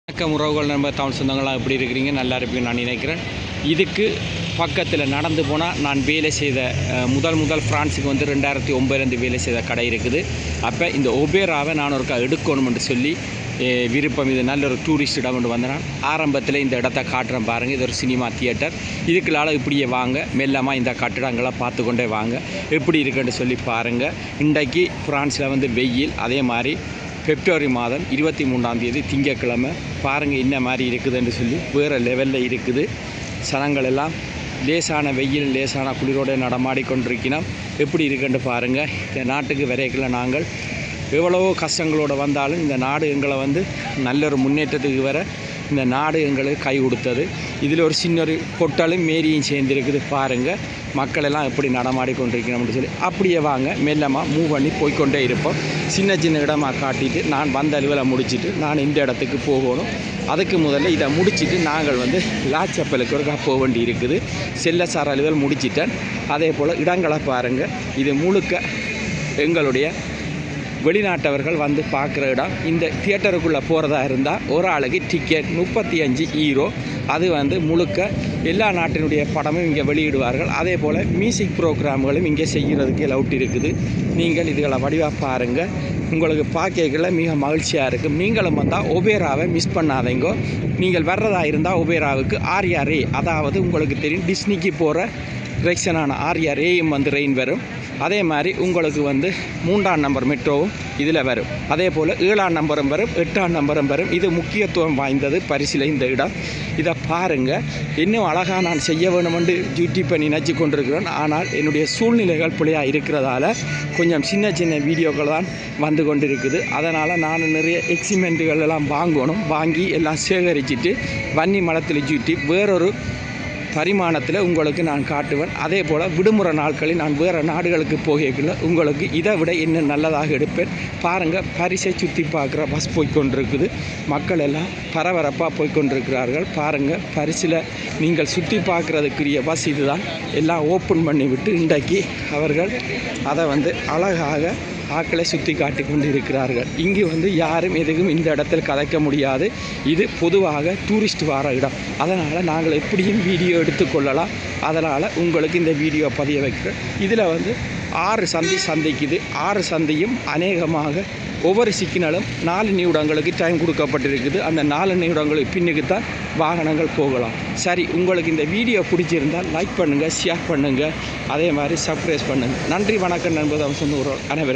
வணக்கம் உறவுகள் நம்ம தமிழ் சொந்தங்கள்லாம் எப்படி இருக்கிறீங்க? நல்லா இருப்பீங்க நான் நினைக்கிறேன். இதுக்கு பக்கத்தில் நடந்து போனால் நான் வேலை செய்த முதல் ஃப்ரான்ஸுக்கு வந்து 2009 வேலை செய்த கடை இருக்குது. அப்போ இந்த ஒபேராவை நான் ஒருக்கா எடுக்கணும்னு சொல்லி விருப்பம். இது நல்ல ஒரு டூரிஸ்ட் இடம் கொண்டு வந்தேன். ஆரம்பத்தில் இந்த இடத்த காட்டுறேன் பாருங்கள். இது ஒரு சினிமா தியேட்டர். இதுக்குள்ளால் இப்படியே வாங்க, மெல்லமாக இந்த கட்டிடங்களாக பார்த்து கொண்டே வாங்க எப்படி இருக்குன்னு சொல்லி பாருங்கள். இன்றைக்கு ஃப்ரான்ஸில் வந்து வெயில், அதே மாதிரி பிப்ரவரி மாதம் 23 திங்கட்கிழமை. பாருங்கள் என்ன மாதிரி இருக்குதுன்னு சொல்லி வேறு லெவலில் இருக்குது. சனங்கள் எல்லாம் லேசான வெயில் லேசான குளிரோடு நடமாடிக்கொண்டிருக்கணும். எப்படி இருக்குன்னு பாருங்கள். இந்த நாட்டுக்கு வரைக்குள்ள நாங்கள் எவ்வளவோ கஷ்டங்களோடு வந்தாலும் இந்த நாடு எங்களை வந்து நல்ல ஒரு முன்னேற்றத்துக்கு வர இந்த நாடு எங்களுக்கு கை கொடுத்தது. இதில் ஒரு சின்ன ஒரு பொட்டலும் மேரியும் சேர்ந்துருக்குது. பாருங்கள் மக்கள் எல்லாம் எப்படி நடமாடிக்கொண்டிருக்கணும்னு சொல்லி அப்படியே வாங்க, மெல்லமாக மூவ் பண்ணி போய்கொண்டே இருப்போம். சின்ன இடமாக காட்டிட்டு நான் வந்த அலுவலை முடிச்சுட்டு நான் இந்த இடத்துக்கு போகணும். அதுக்கு முதல்ல இதை முடிச்சுட்டு நாங்கள் வந்து லாச்சப்பலுக்கு ஒரு போக வேண்டி இருக்குது. செல்லசார் அலுவல் முடிச்சிட்டேன். அதே போல் இடங்களை பாருங்கள். இது முழுக்க எங்களுடைய வெளிநாட்டவர்கள் வந்து பார்க்குற இடம். இந்த தியேட்டருக்குள்ளே போகிறதா இருந்தால் ஒரு ஆளுக்கு டிக்கெட் 35 யூரோ. அது வந்து முழுக்க எல்லா நாட்டினுடைய படமும் இங்கே வெளியிடுவார்கள். அதே போல் மியூசிக் ப்ரோக்ராம்களும் இங்கே செய்கிறதுக்கு லவுட் இருக்குது. நீங்கள் இதுகளை வடிவாக பாருங்கள். உங்களுக்கு பார்க்கல மிக மகிழ்ச்சியாக இருக்கும். நீங்களும் வந்தால் ஒபேராவை மிஸ் பண்ணாதீங்க. நீங்கள் வர்றதா இருந்தால் ஒபேராவுக்கு ஆர்ஆர்ஏ, அதாவது உங்களுக்கு தெரியும் டிஸ்னிக்கு போகிற ரெக்ஷனான ஆர்ஆர்ஏயும் வந்து ரெயின் வரும். அதே மாதிரி உங்களுக்கு வந்து 3ஆம் நம்பர் மெட்ரோவும் இதில் வரும். அதே போல் 7ஆம் நம்பரும் வரும், 8ஆம் நம்பரும் வரும். இது முக்கியத்துவம் வாய்ந்தது பரிசில் இந்த இடம். இதை பாருங்கள். இன்னும் அழகாக நான் செய்ய வேணுமென்று டியூட்டி பண்ணி நினச்சி கொண்டிருக்கிறேன். ஆனால் என்னுடைய சூழ்நிலைகள் பிள்ளையாக இருக்கிறதால கொஞ்சம் சின்ன வீடியோக்கள் தான் வந்து கொண்டு இருக்குது. அதனால் நான் நிறைய எக்ஸிமெண்ட்டுகள் எல்லாம் வாங்கி எல்லாம் சேகரிச்சுட்டு வன்னி மலத்தில் சுட்டி வேறொரு பரிமாணத்தில் உங்களுக்கு நான் காட்டுவேன். அதே போல் விடுமுறை நாட்களில் நான் வேறு நாடுகளுக்கு போகல உங்களுக்கு இதை விட இன்னும் நல்லதாக எடுப்பேன். பாருங்கள், பரிசை சுற்றி பார்க்குற பஸ் போய்கொண்டிருக்குது. மக்கள் எல்லாம் பரபரப்பாக போய்கொண்டிருக்கிறார்கள். பாருங்கள், பரிசில் நீங்கள் சுற்றி பார்க்குறதுக்குரிய பஸ் இதுதான். எல்லாம் ஓப்பன் பண்ணிவிட்டு இன்றைக்கு அவர்கள் அதை வந்து அழகாக ஆக்களை சுற்றி காட்டி கொண்டு இருக்கிறார்கள். இங்கு வந்து யாரும் எதுவும் இந்த இடத்தில் கதைக்க முடியாது. இது பொதுவாக டூரிஸ்ட் வர இடம். அதனால் நாங்கள் எப்படியும் வீடியோ எடுத்துக்கொள்ளலாம். அதனால் உங்களுக்கு இந்த வீடியோ பதிய வைக்கிறேன். இதில் வந்து 6 சந்திக்குது. 6 சந்தையும் அநேகமாக ஒவ்வொரு சிக்னலும் 4 நிமிடங்களுக்கு டைம் கொடுக்கப்பட்டிருக்குது. அந்த 4 நிமிடங்களுக்கு பின்னுக்கு தான் வாகனங்கள் போகலாம். சரி, உங்களுக்கு இந்த வீடியோ பிடிச்சிருந்தால் லைக் பண்ணுங்கள், ஷேர் பண்ணுங்கள், அதே மாதிரி சப்ஸ்கிரைப் பண்ணுங்கள். நன்றி, வணக்கம் நண்பர்கள், அனைவரும்.